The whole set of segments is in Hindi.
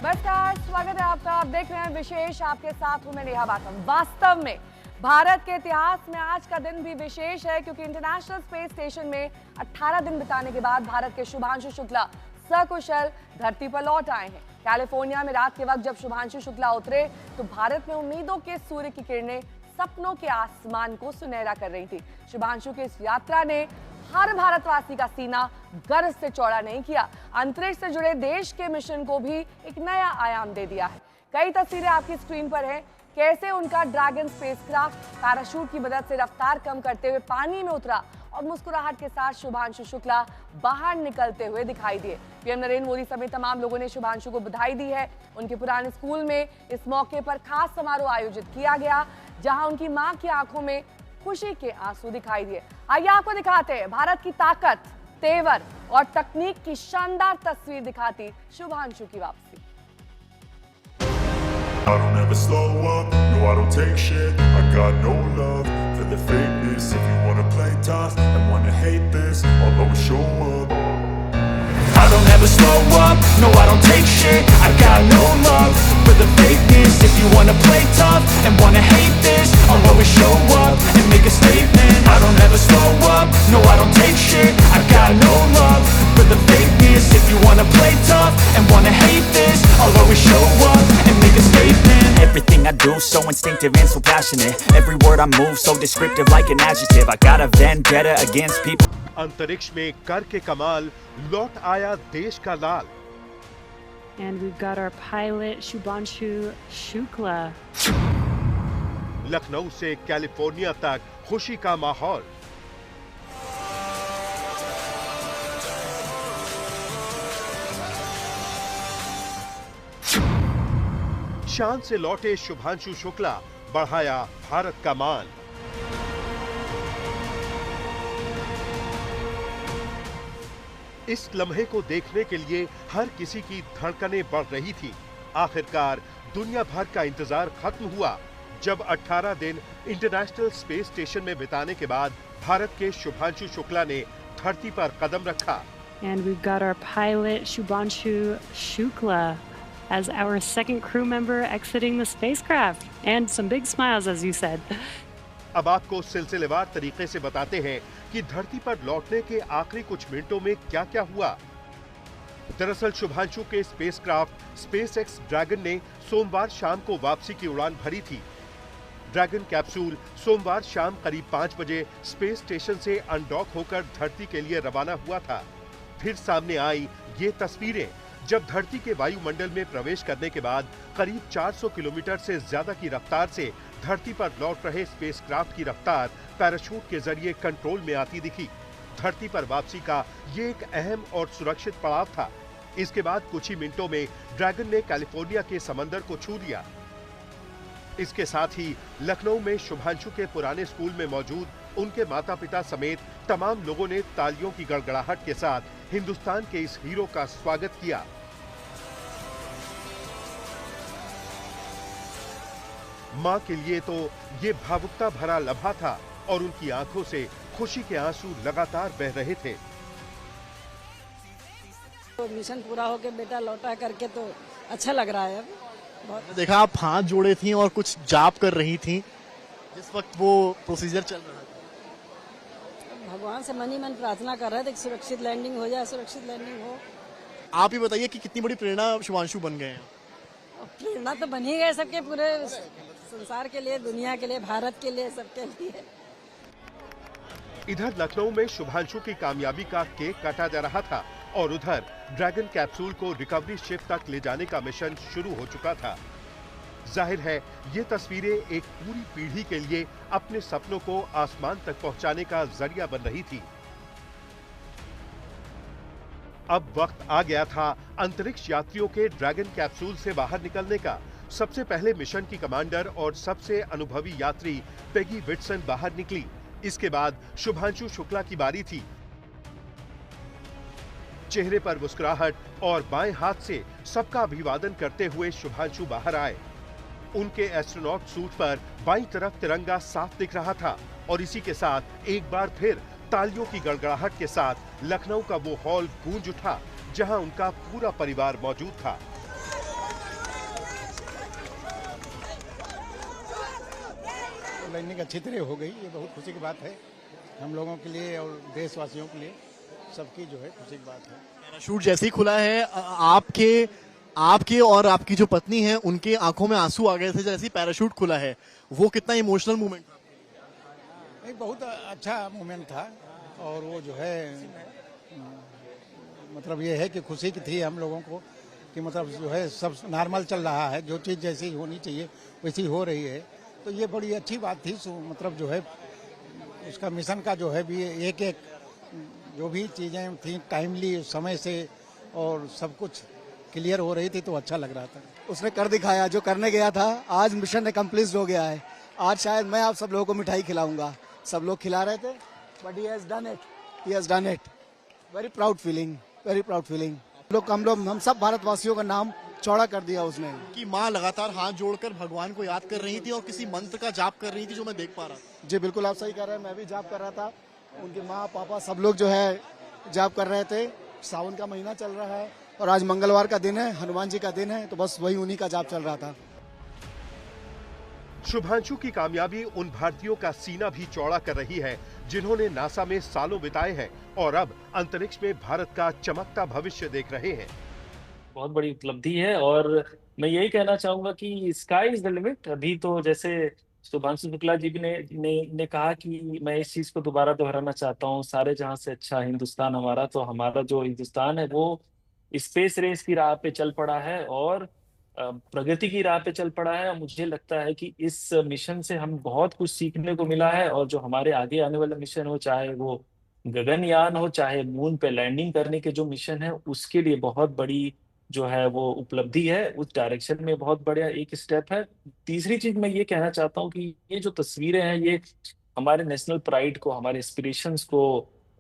नमस्कार, स्वागत है आपका। आप देख रहे हैं विशेष, आपके साथ हूं मैं नेहा बातम। वास्तव में भारत के इतिहास में आज का दिन भी विशेष है क्योंकि इंटरनेशनल स्पेस स्टेशन में 18 दिन बिताने के बाद भारत के शुभांशु शुक्ला सकुशल धरती पर लौट आए हैं। कैलिफोर्निया में रात के वक्त जब शुभांशु शुक्ला उतरे तो भारत में उम्मीदों के सूर्य की किरणें सपनों के आसमान को सुनहरा कर रही थी। शुभांशु की इस यात्रा ने हर भारतवासी का सीना गर्व से चौड़ा नहीं किया, अंतरिक्ष से जुड़े देश के मिशन को भी एक नया आयाम दे दिया है। कई तस्वीरें आपकी स्क्रीन पर हैं, कैसे उनका ड्रैगन स्पेसक्राफ्ट पैराशूट की मदद से रफ्तार कम करते हुए पानी में उतरा और मुस्कुराहट के साथ शुभांशु शुक्ला बाहर निकलते हुए दिखाई दिए। पीएम नरेंद्र मोदी समेत तमाम लोगों ने शुभांशु को बधाई दी है। उनके पुराने स्कूल में इस मौके पर खास समारोह आयोजित किया गया, जहां उनकी मां की आंखों में खुशी के आंसू दिखाई दिए। आइए आपको दिखाते हैं भारत की ताकत, तेवर और तकनीक की शानदार तस्वीर दिखाती शुभांशु की वापसी। I don't ever slow up, no I don't take shit. I got no love for the fakeness. If you wanna play tough and wanna hate this, I'll always show up. I don't ever slow up, no I don't take shit. I got no love for the fakeness. If you wanna play tough and wanna hate this, I'll always show up and make a statement. I don't ever slow up, no I don't take shit. I got no love for the fakeness. If you wanna play tough and wanna hate this, I'll always show up and make a statement. Everything I do so instinctive and so passionate. Every word I move so descriptive like an adjective. I got a vendetta against people. अंतरिक्ष में कर के कमाल लौट आया देश का लाल। And we've got our pilot Shubhanshu Shukla. Lucknow से कैलिफोर्निया तक खुशी का माहौल। शान से लौटे शुभांशु शुक्ला बढ़ाया भारत का मान। इस लम्हे को देखने के लिए हर किसी की धड़कनें बढ़ रही थी। आखिरकार दुनिया भर का इंतजार खत्म हुआ जब 18 दिन इंटरनेशनल स्पेस स्टेशन में बिताने के बाद भारत के शुभांशु शुक्ला ने धरती पर कदम रखा। And we've got our pilot Shubhanshu Shukla as our second crew member exiting the spacecraft. And some big smiles, as you said. अब आपको सिलसिलेवार तरीके से बताते हैं कि धरती पर लौटने के आखिरी कुछ मिनटों में क्या-क्या हुआ। दरअसल शुभांशु के स्पेसक्राफ्ट स्पेसएक्स ड्रैगन ने सोमवार शाम को वापसी की उड़ान भरी थी। ड्रैगन कैप्सूल सोमवार शाम करीब 5 बजे स्पेस स्टेशन से अनडॉक होकर धरती के लिए रवाना हुआ था। फिर सामने आई ये तस्वीरें जब धरती के वायुमंडल में प्रवेश करने के बाद करीब 400 किलोमीटर से ज्यादा की रफ्तार से धरती पर लौट रहे स्पेसक्राफ्ट की रफ्तार पैराशूट के जरिए कंट्रोल में आती दिखी। धरती पर वापसी का ये एक अहम और सुरक्षित पड़ाव था। इसके बाद कुछ ही मिनटों में ड्रैगन ने कैलिफोर्निया के समंदर को छू लिया। इसके साथ ही लखनऊ में शुभांशु के पुराने स्कूल में मौजूद उनके माता-पिता समेत तमाम लोगों ने तालियों की गड़गड़ाहट के साथ हिंदुस्तान के इस हीरो का स्वागत किया। मां के लिए तो ये भावुकता भरा लम्हा था और उनकी आंखों से खुशी के आंसू लगातार बह रहे थे। तो मिशन पूरा होके बेटा लौटा करके तो अच्छा लग रहा है। बहुत देखा आप हाथ जोड़े थी और कुछ जाप कर रही थी जिस वक्त वो प्रोसीजर चल रहा था। भगवान से मन ही मन प्रार्थना कर रहे थे कि सुरक्षित लैंडिंग हो जाए, सुरक्षित लैंडिंग हो। आप ही बताइए कि कितनी बड़ी प्रेरणा शुभांशु बन गए हैं। प्रेरणा तो बन ही गए सबके, पूरे संसार के लिए, दुनिया के लिए, भारत के लिए, सबके लिए। इधर लखनऊ में शुभांशु की कामयाबी का केक काटा जा रहा था और उधर ड्रैगन कैप्सूल को रिकवरी शिप तक ले जाने का मिशन शुरू हो चुका था। जाहिर है ये तस्वीरें एक पूरी पीढ़ी के लिए अपने सपनों को आसमान तक पहुंचाने का जरिया बन रही थी। अब वक्त आ गया था अंतरिक्ष यात्रियों के ड्रैगन कैप्सूल से बाहर निकलने का। सबसे पहले मिशन की कमांडर और सबसे अनुभवी यात्री पेगी विटसन बाहर निकली। इसके बाद शुभांशु शुक्ला की बारी थी। चेहरे पर मुस्कुराहट और बाएं हाथ से सबका अभिवादन करते हुए शुभांशु बाहर आए। उनके एस्ट्रोनॉट सूट पर बाईं तरफ तिरंगा साफ दिख रहा था और इसी के साथ एक बार फिर तालियों की गड़गड़ाहट के साथ लखनऊ का वो हॉल गूंज उठा जहां उनका पूरा परिवार मौजूद था। लैंडिंग अच्छी तरह हो गई, ये बहुत खुशी की बात है हम लोगों के लिए और देशवासियों के लिए, सबकी जो है खुशी की बात है। पैराशूट जैसे ही खुला है आपके और आपकी जो पत्नी है उनके आंखों में आंसू आ गए थे जैसे ही पैराशूट खुला है, वो कितना इमोशनल मोमेंट था? एक बहुत अच्छा मोमेंट था और वो जो है मतलब ये है कि खुशी की थी हम लोगों को कि मतलब जो है सब नॉर्मल चल रहा है, जो चीज़ जैसी होनी चाहिए वैसी हो रही है, तो ये बड़ी अच्छी बात थी। मतलब जो है उसका मिशन का जो है भी एक एक जो भी चीज़ें थी टाइमली समय से और सब कुछ क्लियर हो रही थी, तो अच्छा लग रहा था। उसने कर दिखाया जो करने गया था, आज मिशन अकम्प्लिश हो गया है। आज शायद मैं आप सब लोगों को मिठाई खिलाऊंगा, सब लोग खिला रहे थे, but he has done it, he has done it. Very proud feeling, very proud feeling. हम सब भारतवासियों का नाम चौड़ा कर दिया उसने। कि माँ लगातार हाथ जोड़कर भगवान को याद कर रही थी और किसी मंत्र का जाप कर रही थी जो मैं देख पा रहा था। जी बिल्कुल, आप सही कह रहे हैं, मैं भी जाप कर रहा था। उनकी माँ पापा सब लोग जो है जाप कर रहे थे। सावन का महीना चल रहा है और आज मंगलवार का दिन है, हनुमान जी का दिन है, तो बस वही उन्हीं का जाप चल रहा था। शुभांशु की कामयाबी उन भारतीयों का सीना भी चौड़ा कर रही है जिन्होंने नासा में सालों बिताए हैं और अब अंतरिक्ष में भारत का चमकता भविष्य देख रहे हैं। बहुत बड़ी उपलब्धि है और मैं यही कहना चाहूंगा कि स्काई इज द लिमिट। अभी तो जैसे शुभांशु शुक्ला जी भी ने कहा कि मैं इस चीज को दोबारा दोहराना चाहता हूँ, सारे जहां से अच्छा हिंदुस्तान हमारा। तो हमारा जो हिंदुस्तान है वो स्पेस रेस की राह पे चल पड़ा है और प्रगति की राह पे चल पड़ा है। और मुझे लगता है कि इस मिशन से हम बहुत कुछ सीखने को मिला है और जो हमारे आगे आने वाला मिशन हो, चाहे वो गगनयान हो, चाहे मून पे लैंडिंग करने के जो मिशन है, उसके लिए बहुत बड़ी जो है वो उपलब्धि है। उस डायरेक्शन में बहुत बढ़िया एक स्टेप है। तीसरी चीज मैं ये कहना चाहता हूँ कि ये जो तस्वीरें हैं ये हमारे नेशनल प्राइड को, हमारे एस्पिरेशंस को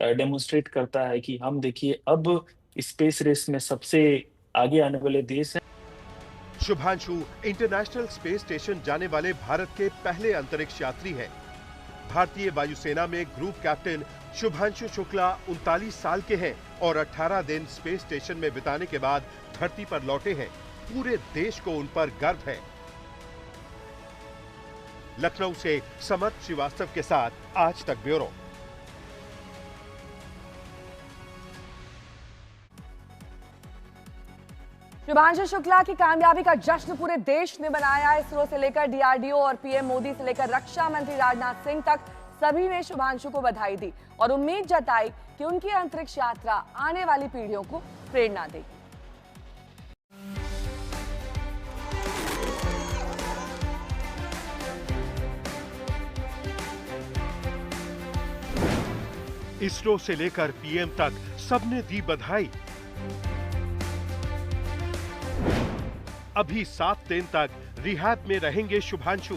डेमोन्स्ट्रेट करता है कि हम देखिए अब स्पेस रेस में सबसे आगे आने वाले देश हैं। शुभांशु इंटरनेशनल स्पेस स्टेशन जाने वाले भारत के पहले अंतरिक्ष यात्री हैं। भारतीय वायुसेना में ग्रुप कैप्टन शुभांशु शुक्ला 39 साल के हैं और 18 दिन स्पेस स्टेशन में बिताने के बाद धरती पर लौटे हैं। पूरे देश को उन पर गर्व है। लखनऊ से समर्थ श्रीवास्तव के साथ आज तक ब्यूरो। शुभांशु शुक्ला की कामयाबी का जश्न पूरे देश ने मनाया। इसरो से लेकर डीआरडीओ और पीएम मोदी से लेकर रक्षा मंत्री राजनाथ सिंह तक सभी ने शुभांशु को बधाई दी और उम्मीद जताई कि उनकी अंतरिक्ष यात्रा आने वाली पीढ़ियों को प्रेरणा देगी। इसरो से लेकर पीएम तक सबने दी बधाई। अभी 7 दिन तक रिहैब में रहेंगे शुभांशु।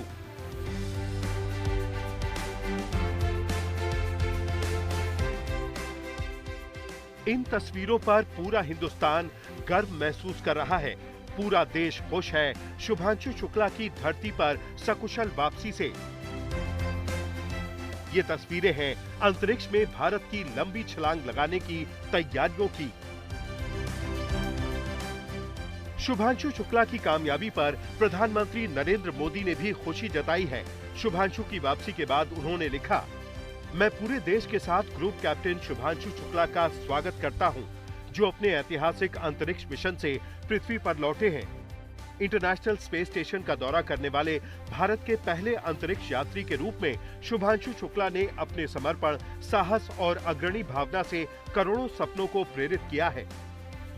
इन तस्वीरों पर पूरा हिंदुस्तान गर्व महसूस कर रहा है। पूरा देश खुश है शुभांशु शुक्ला की धरती पर सकुशल वापसी से। ये तस्वीरें हैं अंतरिक्ष में भारत की लंबी छलांग लगाने की तैयारियों की। शुभांशु शुक्ला की कामयाबी पर प्रधानमंत्री नरेंद्र मोदी ने भी खुशी जताई है। शुभांशु की वापसी के बाद उन्होंने लिखा, मैं पूरे देश के साथ ग्रुप कैप्टन शुभांशु शुक्ला का स्वागत करता हूं, जो अपने ऐतिहासिक अंतरिक्ष मिशन से पृथ्वी पर लौटे हैं। इंटरनेशनल स्पेस स्टेशन का दौरा करने वाले भारत के पहले अंतरिक्ष यात्री के रूप में शुभांशु शुक्ला ने अपने समर्पण, साहस और अग्रणी भावना से करोड़ों सपनों को प्रेरित किया है।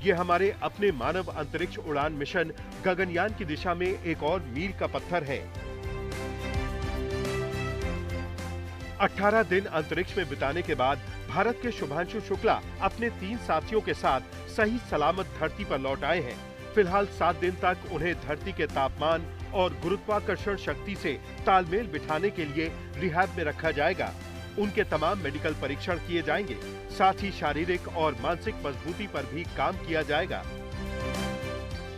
ये हमारे अपने मानव अंतरिक्ष उड़ान मिशन गगनयान की दिशा में एक और मील का पत्थर है। 18 दिन अंतरिक्ष में बिताने के बाद भारत के शुभांशु शुक्ला अपने 3 साथियों के साथ सही सलामत धरती पर लौट आए हैं। फिलहाल 7 दिन तक उन्हें धरती के तापमान और गुरुत्वाकर्षण शक्ति से तालमेल बिठाने के लिए रिहैब में रखा जाएगा। उनके तमाम मेडिकल परीक्षण किए जाएंगे। साथ ही शारीरिक और मानसिक मजबूती पर भी काम किया जाएगा।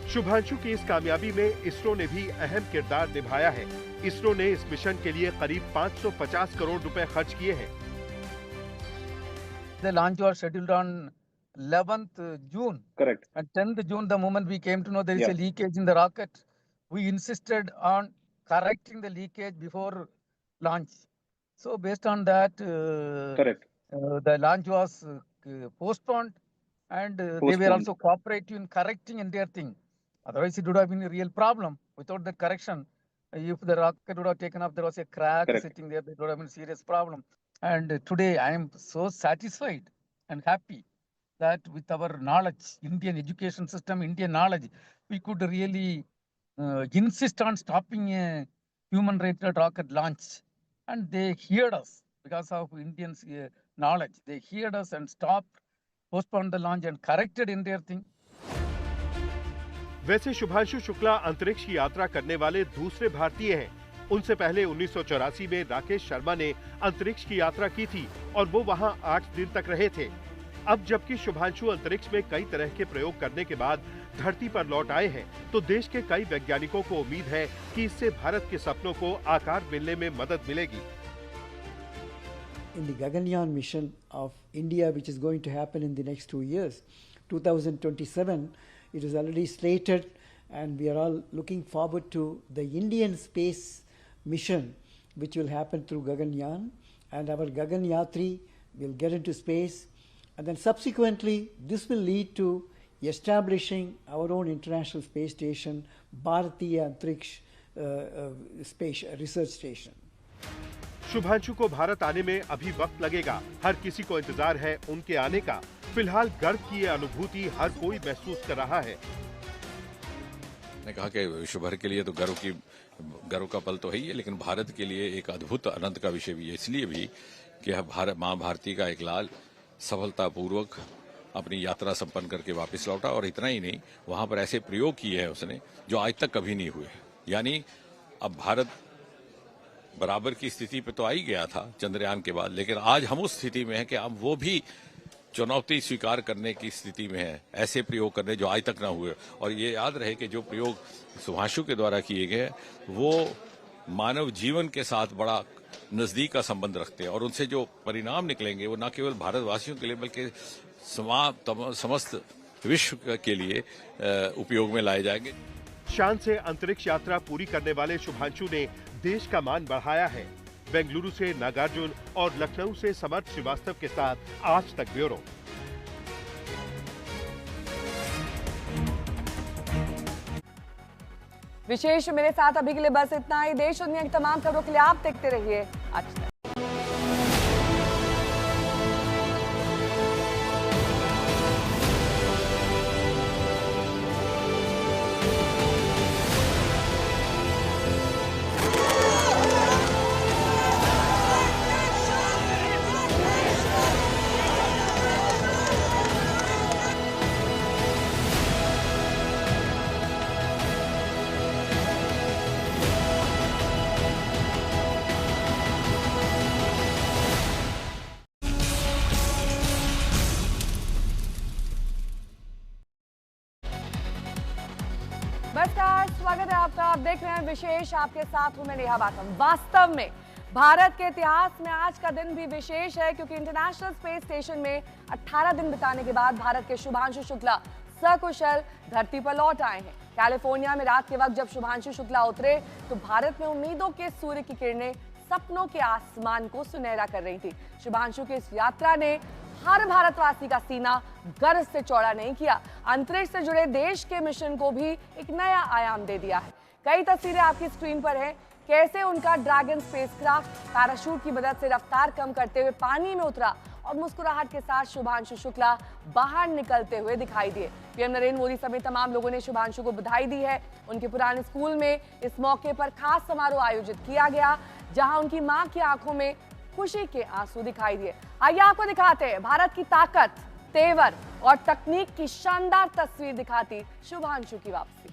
शुभांशु की इस कामयाबी में इसरो ने भी अहम किरदार निभाया है। इसरो ने इस मिशन के लिए करीब 550 करोड़ रुपए खर्च किए हैं। The launch was scheduled on 11th June. Correct. And 10th June, the moment we came to know there is a leakage in the rocket, we insisted on correcting the leakage before launch. So based on that, Correct. The launch was postponed, and they were Postponed. also cooperative in correcting entire thing. Otherwise, it would have been a real problem. Without the correction, if the rocket would have taken off, there was a crack Correct. sitting there, it would have been a serious problem. And today, I am so satisfied and happy that with our knowledge, Indian education system, Indian knowledge, we could really insist on stopping a human-rated rocket launch. And they heard us because of Indians' knowledge. They heard us and stopped, postponed the launch and corrected entire thing. वैसे शुभांशु शुक्ला अंतरिक्ष की यात्रा करने वाले दूसरे भारतीय हैं। उनसे पहले 1984 में राकेश शर्मा ने अंतरिक्ष की यात्रा की थी और वो वहां 8 दिन तक रहे थे। अब जबकि शुभांशु अंतरिक्ष में कई तरह के प्रयोग करने के बाद धरती पर लौट आए हैं, तो देश के कई वैज्ञानिकों को उम्मीद है कि इससे भारत के सपनों को आकार मिलने में मदद मिलेगी। In the Gaganyaan mission of India, which is going to happen in the next 2 years, 2027, it is already slated, and we are all looking forward to the Indian space mission, which will happen through Gaganyaan, and our Gaganyatri will get into space, and then subsequently this will lead to establishing our own international space station, Bharatiya Antariksh Space Research Station. Shubhanshu को भारत आने में अभी वक्त लगेगा। हर किसी को इंतजार है उनके आने का। फिलहाल गर्व की ये अनुभूति हर कोई महसूस कर रहा है। ने कहा कि विश्व भर के लिए तो गर्व का पल तो है ही है, लेकिन भारत के लिए एक अद्भुत आनंद का विषय भी है। इसलिए भी कि भारत मां भारती का एक लाल सफलतापूर्वक अपनी यात्रा संपन्न करके वापस लौटा, और इतना ही नहीं, वहां पर ऐसे प्रयोग किए हैं उसने जो आज तक कभी नहीं हुए। यानी अब भारत बराबर की स्थिति पे तो आ ही गया था चंद्रयान के बाद, लेकिन आज हम उस स्थिति में हैं कि अब वो भी चुनौती स्वीकार करने की स्थिति में है, ऐसे प्रयोग करने जो आज तक ना हुए। और ये याद रहे कि जो प्रयोग शुभांशु के द्वारा किए गए वो मानव जीवन के साथ बड़ा नजदीक का संबंध रखते हैं, और उनसे जो परिणाम निकलेंगे वो न केवल भारतवासियों के लिए बल्कि समस्त विश्व के लिए उपयोग में लाए जाएंगे। शान से अंतरिक्ष यात्रा पूरी करने वाले शुभांशु ने देश का मान बढ़ाया है। बेंगलुरु से नागार्जुन और लखनऊ से समर्थ श्रीवास्तव के साथ आज तक ब्यूरो। विशेष मेरे साथ अभी के लिए बस इतना ही। देश और दुनिया की तमाम खबरों के लिए आप देखते रहिए आज तक। नमस्कार, स्वागत है आपका। आप देख रहे हैं विशेष, आपके साथ हूं मैं नेहा बातम। वास्तव में भारत के इतिहास में आज का दिन भी विशेष है, क्योंकि इंटरनेशनल स्पेस स्टेशन में 18 दिन बिताने के बाद भारत के शुभांशु शुक्ला सकुशल धरती पर लौट आए हैं। कैलिफोर्निया में रात के वक्त जब शुभांशु शुक्ला उतरे तो भारत में उम्मीदों के सूर्य की किरणें सपनों के आसमान को सुनहरा कर रही थी। शुभांशु की इस यात्रा ने हर भारतवासी का सीना गर्व से चौड़ा नहीं किया, अंतरिक्ष से जुड़े देश के मिशन को भी एक नया आयाम दे दिया है। कई तस्वीरें आपकी स्क्रीन पर हैं, कैसे उनका ड्रैगन स्पेसक्राफ्ट पैराशूट की मदद से रफ्तार कम करते हुए पानी में उतरा और मुस्कुराहट के साथ शुभांशु शुक्ला बाहर निकलते हुए दिखाई दिए। पीएम नरेंद्र मोदी समेत तमाम लोगों ने शुभांशु को बधाई दी है। उनके पुराने स्कूल में इस मौके पर खास समारोह आयोजित किया गया, जहां उनकी मां की आंखों में खुशी के आंसू दिखाई दिए। आइए आपको दिखाते हैं भारत की ताकत, तेवर और तकनीक की शानदार तस्वीर दिखाती शुभांशु की वापसी।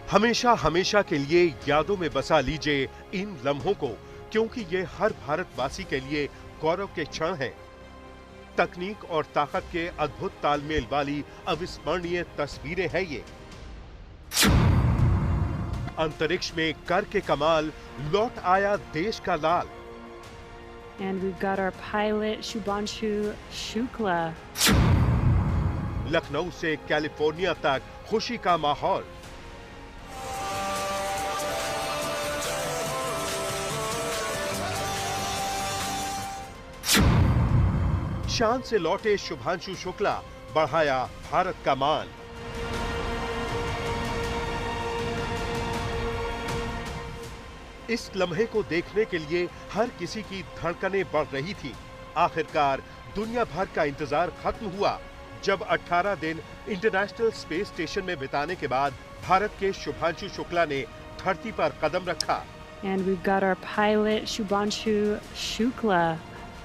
हमेशा हमेशा के लिए यादों में बसा लीजिए इन लम्हों को, क्योंकि ये हर भारतवासी के लिए गौरव के क्षण हैं। तकनीक और ताकत के अद्भुत तालमेल वाली अविस्मरणीय तस्वीरें हैं ये। अंतरिक्ष में करके कमाल, लौट आया देश का लाल। And we've got our pilot, Shubhanshu Shukla. Lucknow से कैलिफोर्निया तक खुशी का माहौल। शान से लौटे शुभांशु शुक्ला, बढ़ाया भारत का मान। इस लम्हे को देखने के लिए हर किसी की धड़कनें बढ़ रही थी। आखिरकार दुनिया भर का इंतजार खत्म हुआ जब 18 दिन इंटरनेशनल स्पेस स्टेशन में बिताने के बाद भारत के शुभांशु शुक्ला ने धरती पर कदम रखा। And we've got our pilot, Shubhanshu Shukla,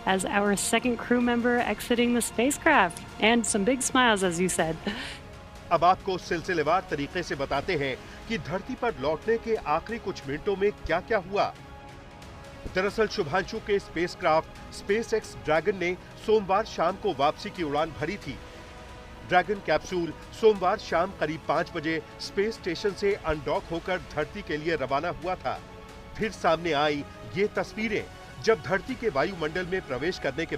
as our second crew member exiting the spacecraft. And some big smiles, as you said. अब आपको सिलसिलेवार तरीके से बताते हैं कि धरती पर लौटने के आखिरी कुछ मिनटों में क्या क्या हुआ। दरअसल शुभांशु के स्पेसक्राफ्ट स्पेसएक्स ड्रैगन ने सोमवार शाम को वापसी की उड़ान भरी थी। ड्रैगन कैप्सूल सोमवार शाम करीब 5 बजे स्पेस स्टेशन से अनडॉक होकर धरती के लिए रवाना हुआ था। फिर सामने आई ये तस्वीरें जब धरती के वायुमंडल में प्रवेश करने के